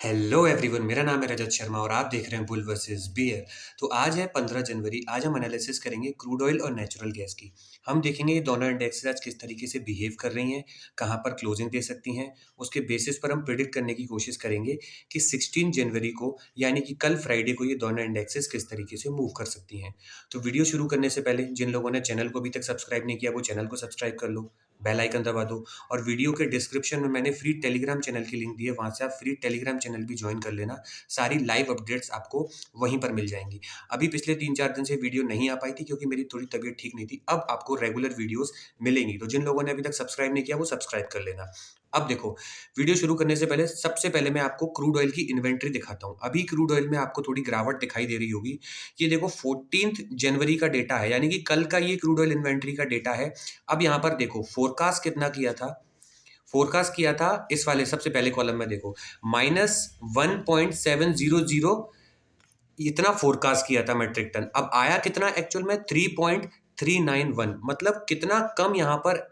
Hello everyone, मेरा नाम है रजत शर्मा और आप देख रहे हैं बुल वर्सेस बियर। तो आज है 15 जनवरी। आज हम एनालिसिस करेंगे क्रूड ऑयल और नेचुरल गैस की। हम देखेंगे ये दोनों इंडेक्सेस आज किस तरीके से बिहेव कर रही हैं, कहाँ पर क्लोजिंग दे सकती हैं। उसके बेसिस पर हम प्रिडिक्ट करने की कोशिश करेंगे कि 16 जनवरी को यानी कि कल फ्राइडे को ये दोनों इंडेक्सेस किस तरीके से मूव कर सकती हैं। तो वीडियो शुरू करने से पहले जिन लोगों ने चैनल को अभी तक सब्सक्राइब नहीं किया वो चैनल को सब्सक्राइब कर लो, बेल आइकन दबा दो और वीडियो के डिस्क्रिप्शन में मैंने फ्री टेलीग्राम चैनल की लिंक दी है, वहाँ से आप फ्री टेलीग्राम चैनल भी ज्वाइन कर लेना। सारी लाइव अपडेट्स आपको वहीं पर मिल जाएंगी। अभी पिछले 3-4 दिन से वीडियो नहीं आ पाई थी क्योंकि मेरी थोड़ी तबीयत ठीक नहीं थी। अब आपको रेगुलर वीडियोस मिलेंगी, तो जिन लोगों ने अभी तक सब्सक्राइब नहीं किया वो सब्सक्राइब कर लेना। अब देखो, वीडियो शुरू करने से पहले सबसे पहले मैं आपको क्रूड ऑयल की इन्वेंट्री दिखाता हूँ। अभी क्रूड ऑयल में आपको थोड़ी गिरावट दिखाई दे रही होगी। ये देखो 14 जनवरी का डेटा है, यानी कि कल का ये क्रूड ऑयल इन्वेंट्री का डेटा है। अब यहाँ पर देखो फोरकास्ट कितना किया था। फोरकास्ट किया था इस वाले सबसे पहले कॉलम में देखो, -1.700 इतना फोरकास्ट किया था मेट्रिक टन। अब आया कितना एक्चुअल में 3.391, मतलब कितना कम यहाँ पर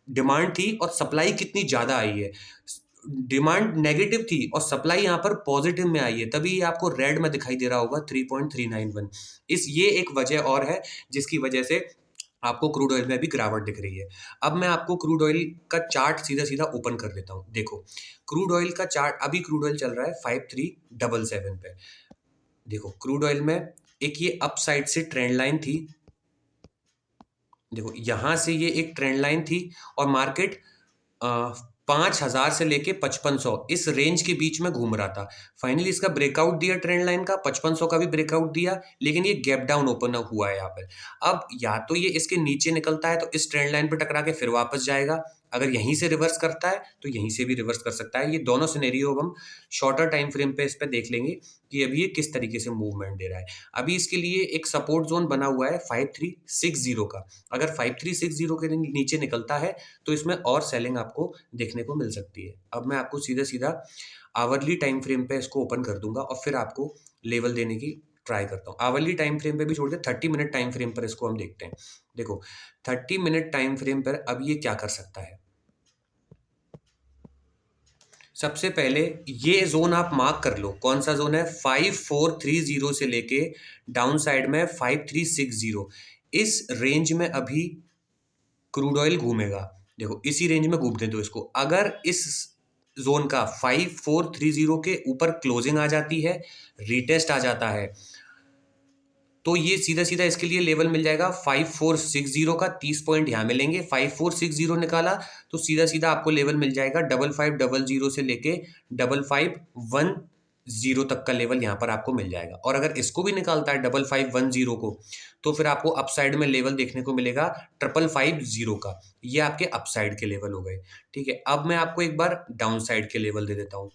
डिमांड थी और सप्लाई कितनी ज़्यादा आई है। डिमांड नेगेटिव थी और सप्लाई यहाँ पर पॉजिटिव में आई है, तभी ये आपको रेड में दिखाई दे रहा होगा 3.391। ये एक वजह और है जिसकी वजह से आपको क्रूड ऑयल में भी गिरावट दिख रही है। अब मैं आपको क्रूड ऑयल का चार्ट सीधा सीधा ओपन कर देता हूँ। देखो क्रूड ऑयल का चार्ट, अभी क्रूड ऑयल चल रहा है 5377 पे। देखो क्रूड ऑयल में एक ये अप साइड से ट्रेंड लाइन थी। देखो यहां से ये एक ट्रेंड लाइन थी और मार्केट 5,000 से लेके 5500 इस रेंज के बीच में घूम रहा था। फाइनली इसका ब्रेकआउट दिया ट्रेंड लाइन का, 5500 का भी ब्रेकआउट दिया, लेकिन ये गैप डाउन ओपन हुआ है यहाँ पर। अब या तो ये इसके नीचे निकलता है तो इस ट्रेंड लाइन पर टकरा के फिर वापस जाएगा, अगर यहीं से रिवर्स करता है तो यहीं से भी रिवर्स कर सकता है। ये दोनों सिनेरियो हम शॉर्टर टाइम फ्रेम पे इस पे देख लेंगे कि अभी ये किस तरीके से मूवमेंट दे रहा है। अभी इसके लिए एक सपोर्ट जोन बना हुआ है 5360 का। अगर 5360 के नीचे निकलता है तो इसमें और सेलिंग आपको देखने को मिल सकती है। अब मैं आपको सीधा सीधा आवरली टाइम फ्रेम पे इसको ओपन कर दूंगा और फिर आपको लेवल देने की ट्राई करता हूँ। आवरली टाइम फ्रेम पे भी छोड़ के 30 मिनट टाइम फ्रेम पर इसको हम देखते हैं। देखो 30 मिनट टाइम फ्रेम पर अब ये क्या कर सकता है। सबसे पहले ये जोन आप मार्क कर लो, कौन सा जोन है, 5430 से लेके डाउन साइड में 5360। इस रेंज में अभी क्रूड ऑयल घूमेगा। देखो इसी रेंज में घूमने दो इसको। अगर इस जोन का 5430 के ऊपर क्लोजिंग आ जाती है, रीटेस्ट आ जाता है, तो ये सीधा सीधा इसके लिए लेवल मिल जाएगा 5460 का। 30 पॉइंट यहाँ मिलेंगे। 5460 निकाला तो सीधा सीधा आपको लेवल मिल जाएगा 5500 से लेके 5510 तक का लेवल यहाँ पर आपको मिल जाएगा। और अगर इसको भी निकालता है 5510 को, तो फिर आपको अपसाइड में लेवल देखने को मिलेगा 5550 का। ये आपके अपसाइड के लेवल हो गए। ठीक है, अब मैं आपको एक बार डाउन साइड के लेवल दे देता हूँ।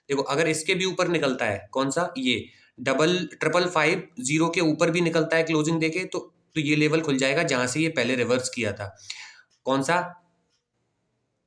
देखो अगर इसके भी ऊपर निकलता है, कौन सा, ये 5550 के ऊपर भी निकलता है क्लोजिंग देके, तो ये लेवल खुल जाएगा जहां से ये पहले रिवर्स किया था। कौन सा,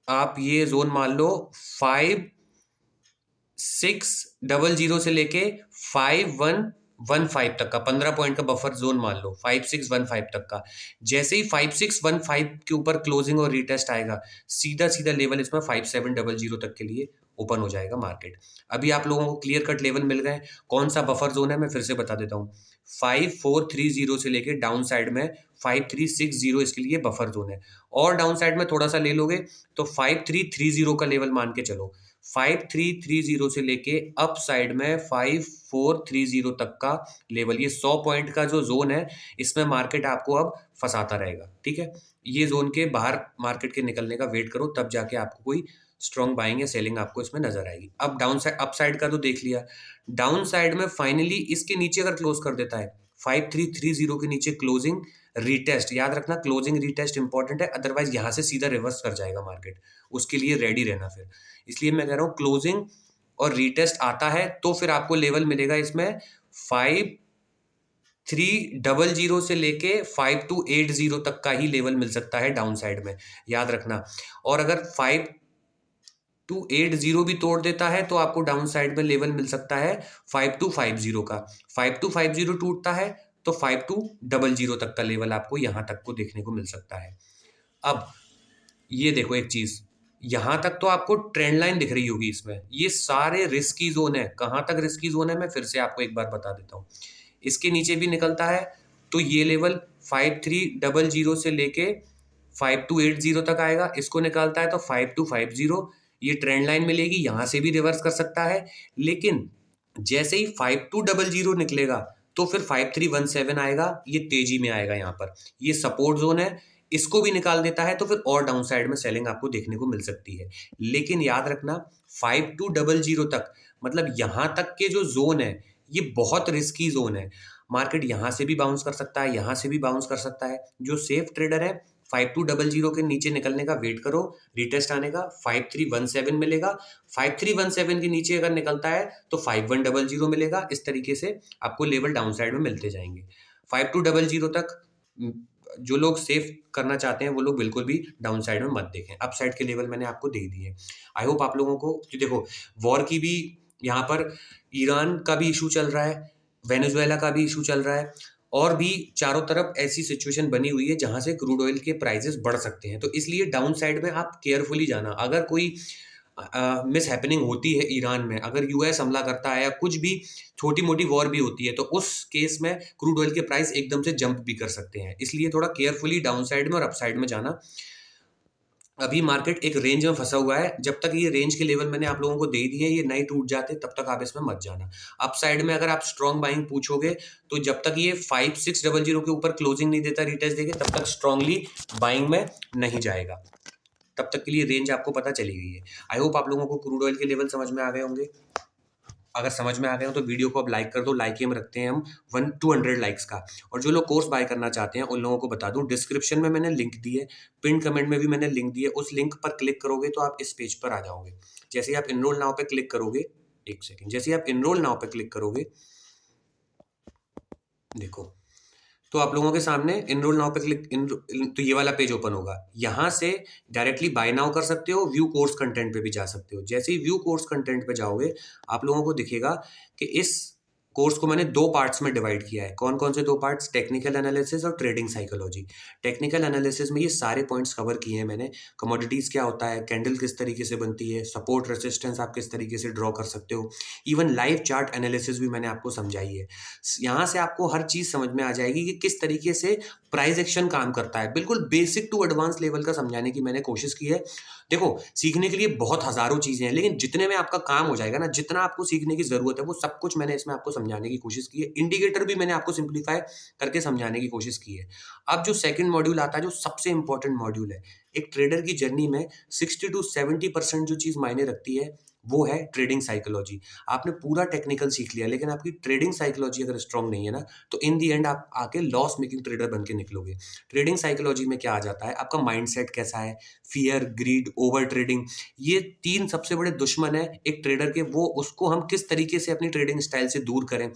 आप ये जोन मान लो 5600 से लेके 5115 तक का, 15 पॉइंट का बफर जोन मान लो 5615 तक का। जैसे ही 5615 के ऊपर क्लोजिंग और रिटेस्ट आएगा, सीधा सीधा लेवल इसमें 5700 तक के लिए ओपन हो जाएगा मार्केट। अभी आप लोगों को क्लियर कट लेवल मिल गए। कौन सा बफर जोन है मैं फिर से बता देता हूँ। 5430 से लेके डाउन साइड में 5360 इसके लिए बफर जोन है। और डाउन साइड में थोड़ा सा ले लोगे तो 5330 का लेवल मान के चलो। 5330 से लेके अप साइड में 5430 तक का लेवल, ये 100 पॉइंट का जो जोन है, इसमें मार्केट आपको अब फंसाता रहेगा। ठीक है, ये जोन के बाहर मार्केट के निकलने का वेट करो, तब जाके आपको कोई स्ट्रॉन्ग बाइंग या सेलिंग आपको इसमें नजर आएगी। अब डाउन साइड, अप साइड का तो देख लिया। डाउन साइड में फाइनली इसके नीचे अगर क्लोज कर देता है, 5330 के नीचे क्लोजिंग रीटेस्ट, याद रखना क्लोजिंग रीटेस्ट इंपॉर्टेंट है, अदरवाइज यहां से सीधा रिवर्स कर जाएगा मार्केट। उसके लिए रेडी रहना फिर। इसलिए मैं कह रहा हूँ क्लोजिंग और रीटेस्ट आता है तो फिर आपको लेवल मिलेगा इसमें 5300 से लेके 5280 तक का ही लेवल मिल सकता है डाउन साइड में, याद रखना। और अगर 5280 भी तोड़ देता है तो आपको डाउन साइड में लेवल मिल सकता है 5250 का। 5250 टूटता है तो 5200 तक का लेवल आपको यहां तक को देखने को मिल सकता है। अब ये देखो एक चीज, यहाँ तक तो आपको ट्रेंड लाइन दिख रही होगी इसमें, ये सारे रिस्की जोन है। कहाँ तक रिस्की जोन है मैं फिर से आपको एक बार बता देता हूँ। इसके नीचे भी निकलता है तो ये लेवल 5300 से लेके 5280 तक आएगा, इसको निकालता है तो 5250, ये ट्रेंड लाइन मिलेगी, यहाँ से भी रिवर्स कर सकता है। लेकिन जैसे ही 5200 निकलेगा तो फिर 5317 आएगा, ये तेजी में आएगा, यहाँ पर ये सपोर्ट जोन है, इसको भी निकाल देता है तो फिर और डाउन साइड में सेलिंग आपको देखने को मिल सकती है। लेकिन याद रखना 5200 तक, मतलब यहाँ तक के जो जोन है ये बहुत रिस्की जोन है। मार्केट यहाँ से भी बाउंस कर सकता है, यहाँ से भी बाउंस कर सकता है। जो सेफ ट्रेडर है 5200 के नीचे निकलने का वेट करो, रिटेस्ट आने का 5317 मिलेगा, 5317 के नीचे अगर निकलता है तो 5100 मिलेगा। इस तरीके से आपको लेवल डाउन साइड में मिलते जाएंगे। 5200 तक जो लोग सेफ करना चाहते हैं वो लोग बिल्कुल भी डाउन साइड में मत देखें। अप साइड के लेवल मैंने आपको दे दिए। आई होप आप लोगों को, कि देखो वॉर की भी यहाँ पर, ईरान का भी इशू चल रहा है, वेनेजुएला का भी इशू चल रहा है, और भी चारों तरफ ऐसी सिचुएशन बनी हुई है जहां से क्रूड ऑयल के प्राइसेस बढ़ सकते हैं। तो इसलिए डाउन साइड में आप केयरफुली जाना। अगर कोई मिस हैपनिंग होती है ईरान में, अगर यूएस हमला करता है या कुछ भी छोटी मोटी वॉर भी होती है, तो उस केस में क्रूड ऑयल के प्राइस एकदम से जंप भी कर सकते हैं। इसलिए थोड़ा केयरफुली डाउन साइड में और अप साइड में जाना। अभी मार्केट एक रेंज में फंसा हुआ है, जब तक ये रेंज के लेवल मैंने आप लोगों को दे दिए ये नहीं टूट जाते तब तक आप इसमें मत जाना। अप साइड में अगर आप स्ट्रॉन्ग बाइंग पूछोगे तो जब तक ये 5600 के ऊपर क्लोजिंग नहीं देता रिटेस्ट देके, तब तक स्ट्रांगली बाइंग में नहीं जाएगा। तब तक के लिए रेंज आपको पता चली गई है। आई होप आप लोगों को क्रूड ऑयल के लेवल समझ में आ गए होंगे। अगर समझ में आ गए हो तो वीडियो को अब लाइक कर दो। लाइक एम रखते हैं हम 200 लाइक्स का। और जो लोग कोर्स बाय करना चाहते हैं उन लोगों को बता दूं, डिस्क्रिप्शन में मैंने लिंक दी है, पिन कमेंट में भी मैंने लिंक दी है। उस लिंक पर क्लिक करोगे तो आप इस पेज पर आ जाओगे। जैसे ही आप इनरोल नाउ पे क्लिक करोगे, एक सेकेंड, जैसे ही आप इनरोल नाउ पे क्लिक करोगे, देखो तो आप लोगों के सामने इनरोल नाउ पे क्लिक तो ये वाला पेज ओपन होगा। यहाँ से डायरेक्टली बाय नाउ कर सकते हो, व्यू कोर्स कंटेंट पे भी जा सकते हो। जैसे ही व्यू कोर्स कंटेंट पे जाओगे आप लोगों को दिखेगा कि इस कोर्स को मैंने दो पार्ट्स में डिवाइड किया है। कौन कौन से दो पार्ट्स? टेक्निकल एनालिसिस और ट्रेडिंग साइकोलॉजी। टेक्निकल एनालिसिस में ये सारे पॉइंट्स कवर किए हैं मैंने। कमोडिटीज क्या होता है, कैंडल किस तरीके से बनती है, सपोर्ट रेसिस्टेंस आप किस तरीके से ड्रॉ कर सकते हो, इवन लाइव चार्ट एनालिसिस भी मैंने आपको समझाई है। यहाँ से आपको हर चीज समझ में आ जाएगी कि किस तरीके से प्राइस एक्शन काम करता है। बिल्कुल बेसिक टू एडवांस लेवल का समझाने की मैंने कोशिश की है। देखो सीखने के लिए बहुत हजारों चीजें हैं, लेकिन जितने में आपका काम हो जाएगा ना, जितना आपको सीखने की जरूरत है वो सब कुछ मैंने इसमें आपको समझाने की कोशिश की है। इंडिकेटर भी मैंने आपको सिंप्लीफाई करके समझाने की कोशिश की है। अब जो सेकंड मॉड्यूल आता है, जो सबसे इंपॉर्टेंट मॉड्यूल है, एक ट्रेडर की जर्नी में 60 to 70% जो चीज मायने रखती है वो है ट्रेडिंग साइकोलॉजी। आपने पूरा टेक्निकल सीख लिया, लेकिन आपकी ट्रेडिंग साइकोलॉजी अगर स्ट्रांग नहीं है ना, तो इन दी एंड आप आके लॉस मेकिंग ट्रेडर बन के निकलोगे। ट्रेडिंग साइकोलॉजी में क्या आ जाता है, आपका माइंडसेट कैसा है, फियर, ग्रीड, ओवर ट्रेडिंग, ये तीन सबसे बड़े दुश्मन है एक ट्रेडर के। वो उसको हम किस तरीके से अपनी ट्रेडिंग स्टाइल से दूर करें,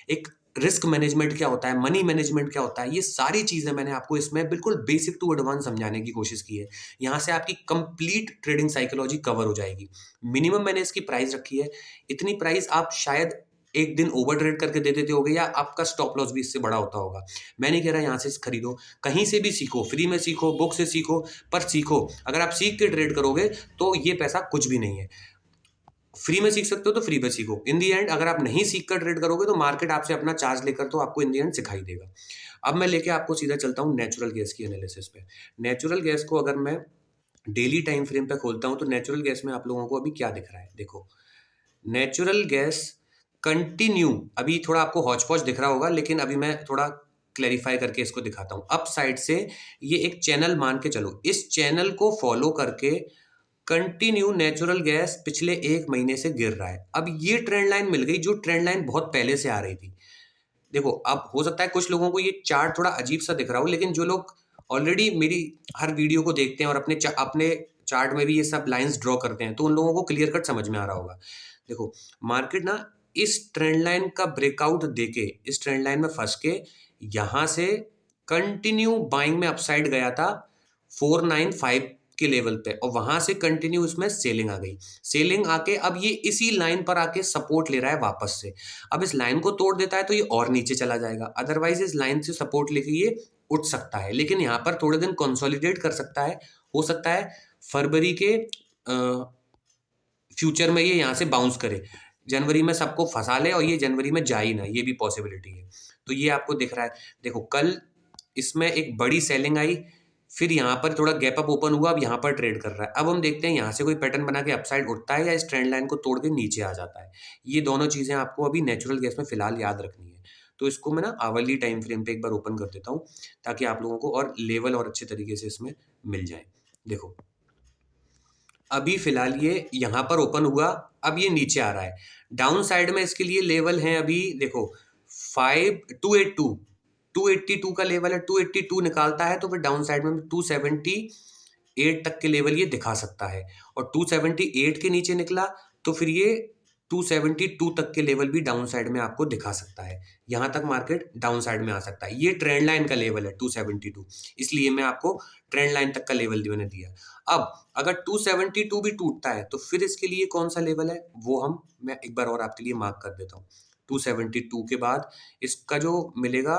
एक रिस्क मैनेजमेंट क्या होता है, मनी मैनेजमेंट क्या होता है, ये सारी चीजें मैंने आपको इसमें बिल्कुल बेसिक टू एडवांस समझाने की कोशिश की है। यहाँ से आपकी कंप्लीट ट्रेडिंग साइकोलॉजी कवर हो जाएगी। मिनिमम मैंने इसकी प्राइस रखी है, इतनी प्राइस आप शायद एक दिन ओवर ट्रेड करके दे देते होगे, या आपका स्टॉप लॉस भी इससे बड़ा होता होगा। मैं नहीं कह रहा यहाँ से खरीदो, कहीं से भी सीखो, फ्री में सीखो, बुक से सीखो, पर सीखो। अगर आप सीख के ट्रेड करोगे तो ये पैसा कुछ भी नहीं है। फ्री में सीख सकते हो तो फ्री में सीखो। इन दी एंड अगर आप नहीं सीख कर ट्रेड करोगे तो मार्केट आपसे अपना चार्ज लेकर तो आपको इन दी एंड सिखाई देगा। अब मैं लेके आपको सीधा चलता हूँ नेचुरल गैस की एनालिसिस पे। नेचुरल गैस को अगर मैं डेली टाइम फ्रेम पे खोलता हूँ तो नेचुरल गैस में आप लोगों को अभी क्या दिख रहा है, देखो नेचुरल गैस कंटिन्यू, अभी थोड़ा आपको हौच पौच दिख रहा होगा, लेकिन अभी मैं थोड़ा क्लैरिफाई करके इसको दिखाता हूँ। अप साइड से ये एक चैनल मान के चलो, इस चैनल को फॉलो करके कंटिन्यू नेचुरल गैस पिछले एक महीने से गिर रहा है। अब ये ट्रेंड लाइन मिल गई, जो ट्रेंड लाइन बहुत पहले से आ रही थी। देखो अब हो सकता है कुछ लोगों को ये चार्ट थोड़ा अजीब सा दिख रहा हो, लेकिन जो लोग ऑलरेडी मेरी हर वीडियो को देखते हैं और अपने चार्ट में भी ये सब लाइंस ड्रॉ करते हैं, तो उन लोगों को क्लियर कट समझ में आ रहा होगा। देखो मार्केट ना इस ट्रेंड लाइन का ब्रेकआउट देके, इस ट्रेंड लाइन में फंस के यहां से कंटिन्यू बाइंग में अपसाइड गया था 495 के लेवल पे, और वहां से कंटिन्यू इसमें सेलिंग आ गई। सेलिंग आके अब ये इसी लाइन पर आके सपोर्ट ले रहा है वापस से। अब इस लाइन को तोड़ देता है तो ये और नीचे चला जाएगा, अदरवाइज इस लाइन से सपोर्ट लेके ये उठ सकता है, लेकिन यहाँ पर थोड़े दिन कंसोलिडेट कर सकता है। हो सकता है फरवरी के फ्यूचर में ये यहाँ से बाउंस करे, जनवरी में सबको फंसा ले और ये जनवरी में जा ही ना, ये भी पॉसिबिलिटी है। तो ये आपको दिख रहा है, देखो कल इसमें एक बड़ी सेलिंग आई, फिर यहाँ पर थोड़ा गैप अप ओपन हुआ, अब यहाँ पर ट्रेड कर रहा है। अब हम देखते हैं यहाँ से कोई पैटर्न बना के अपसाइड उठता है या इस ट्रेंड लाइन को तोड़ के नीचे आ जाता है। ये दोनों चीज़ें आपको अभी नेचुरल गैस में फिलहाल याद रखनी है। तो इसको मैं ना आवरली टाइम फ्रेम पे एक बार ओपन कर देता हूँ, ताकि आप लोगों को और लेवल और अच्छे तरीके से इसमें मिल जाए। देखो अभी फिलहाल ये यहाँ पर ओपन हुआ, अब ये नीचे आ रहा है। डाउन साइड में इसके लिए लेवल है अभी देखो 5282, 282 का लेवल है। 282 निकालता है तो फिर डाउन साइड में 278 तक के लेवल ये दिखा सकता है, और 278 के नीचे निकला तो फिर ये 272 तक के लेवल भी डाउन साइड में आपको दिखा सकता है। यहाँ तक मार्केट डाउन साइड में आ सकता है। ये ट्रेंड लाइन का लेवल है 272, इसलिए मैं आपको ट्रेंड लाइन तक का लेवल मैंने दिया। अब अगर 272 भी टूटता है तो फिर इसके लिए कौन सा लेवल है वो मैं एक बार और आपके लिए मार्क कर देता हूँ। 272 के बाद इसका जो मिलेगा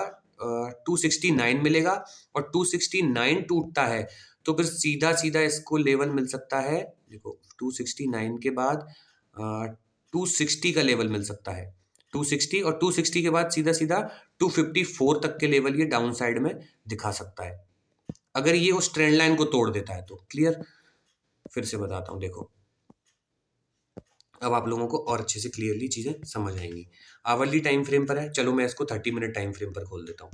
269 मिलेगा, और 269 टूटता है तो फिर सीधा सीधा इसको लेवल मिल सकता है। देखो 269 के बाद 260 का लेवल मिल सकता है, 260, और 260 के बाद सीधा सीधा 254 तक के लेवल ये डाउन साइड में दिखा सकता है, अगर ये उस ट्रेंड लाइन को तोड़ देता है तो। क्लियर? फिर से बताता हूँ, देखो अब आप लोगों को और अच्छे से क्लियरली चीज़ें समझ आएंगी। आवरली टाइम फ्रेम पर है, चलो मैं इसको 30 मिनट टाइम फ्रेम पर खोल देता हूँ।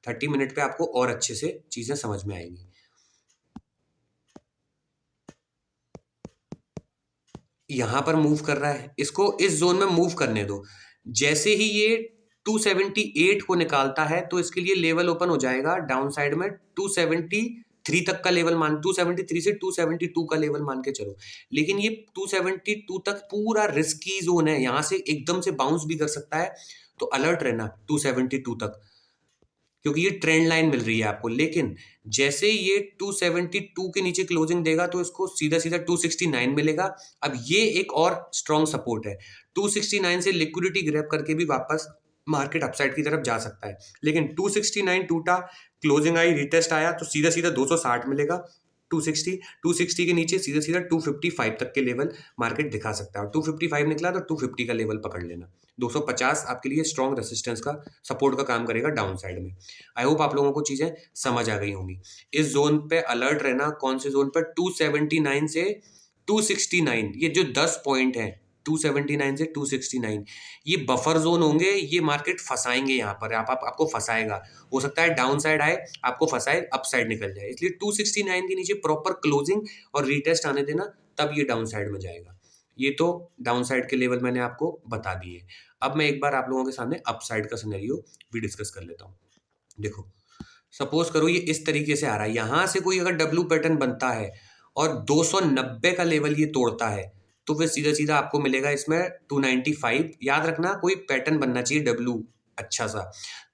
30 मिनट पे आपको और अच्छे से चीज़ें समझ में आएंगी। यहाँ पर मूव कर रहा है, इसको इस जोन में मूव करने दो। जैसे ही ये 278 को निकालता है तो इसके लिए लेवल ओपन हो जाएगा डाउन साइड में 273 तक का लेवल 273 से 272 का लेवल मान के चलो। लेकिन ये 272 तक पूरा रिस्की जोन है, यहाँ से एकदम से बाउंस भी कर सकता है, तो अलर्ट रहना 272 तक, क्योंकि ये ट्रेंड लाइन मिल रही है आपको। लेकिन जैसे ये 272 के नीचे क्लोजिंग देगा तो इसको सीधा सीधा 269 मिलेगा। अब ये एक और स्ट्रॉन्ग सपोर्ट है, 269 से लिक्विडिटी ग्रैब करके भी वापस मार्केट अपसाइड की तरफ जा सकता है। लेकिन 269 टूटा, क्लोजिंग आई, रिटेस्ट आया तो सीधा सीधा 260 मिलेगा। 260 के नीचे सीधा सीधा 255 तक के लेवल मार्केट दिखा सकता है, और 255 निकला तो 250 का लेवल पकड़ लेना। 250 आपके लिए स्ट्रॉन्ग रेसिस्टेंस का सपोर्ट का काम करेगा डाउन साइड में। आई होप आप लोगों को चीजें समझ आ गई होंगी। इस जोन पे अलर्ट रहना, कौन से जोन पर? 279 से 269, ये जो 10 पॉइंट है 279 से 269, ये बफर जोन होंगे, ये मार्केट फंसाएंगे यहाँ पर, आपको फंसाएगा। हो सकता है डाउन साइड आए, आपको फंसाए, अप साइड निकल जाए। इसलिए 269 के नीचे प्रॉपर क्लोजिंग और रीटेस्ट आने देना, तब ये डाउन साइड में जाएगा। ये तो डाउन साइड के लेवल मैंने आपको बता दिए। अब मैं एक बार आप लोगों के सामने अप साइड का सिनेरियो भी डिस्कस कर लेता हूँ। देखो सपोज करो ये इस तरीके से आ रहा है, यहाँ से कोई अगर डब्ल्यू पैटर्न बनता है और 290 का लेवल ये तोड़ता है तो फिर सीधा सीधा आपको मिलेगा इसमें 295। याद रखना कोई पैटर्न बनना चाहिए डब्ल्यू अच्छा सा,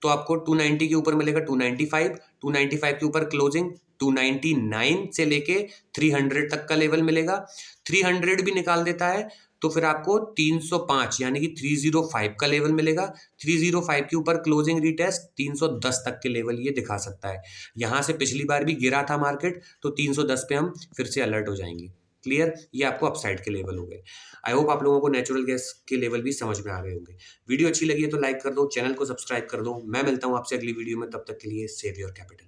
तो आपको 290 के ऊपर मिलेगा 295, 295 के ऊपर क्लोजिंग 299 से लेके 300 तक का लेवल मिलेगा। 300 भी निकाल देता है तो फिर आपको 305 यानी कि 305 का लेवल मिलेगा। 305 के ऊपर क्लोजिंग रिटेस्ट 310 तक के लेवल ये दिखा सकता है। यहाँ से पिछली बार भी गिरा था मार्केट, तो 310 पे हम फिर से अलर्ट हो जाएंगे। क्लियर? ये आपको अपसाइड के लेवल हो गए। आई होप आप लोगों को नेचुरल गैस के लेवल भी समझ में आ गए होंगे। वीडियो अच्छी लगी है तो लाइक कर दो, चैनल को सब्सक्राइब कर दो। मैं मिलता हूँ आपसे अगली वीडियो में, तब तक के लिए सेव योर कैपिटल।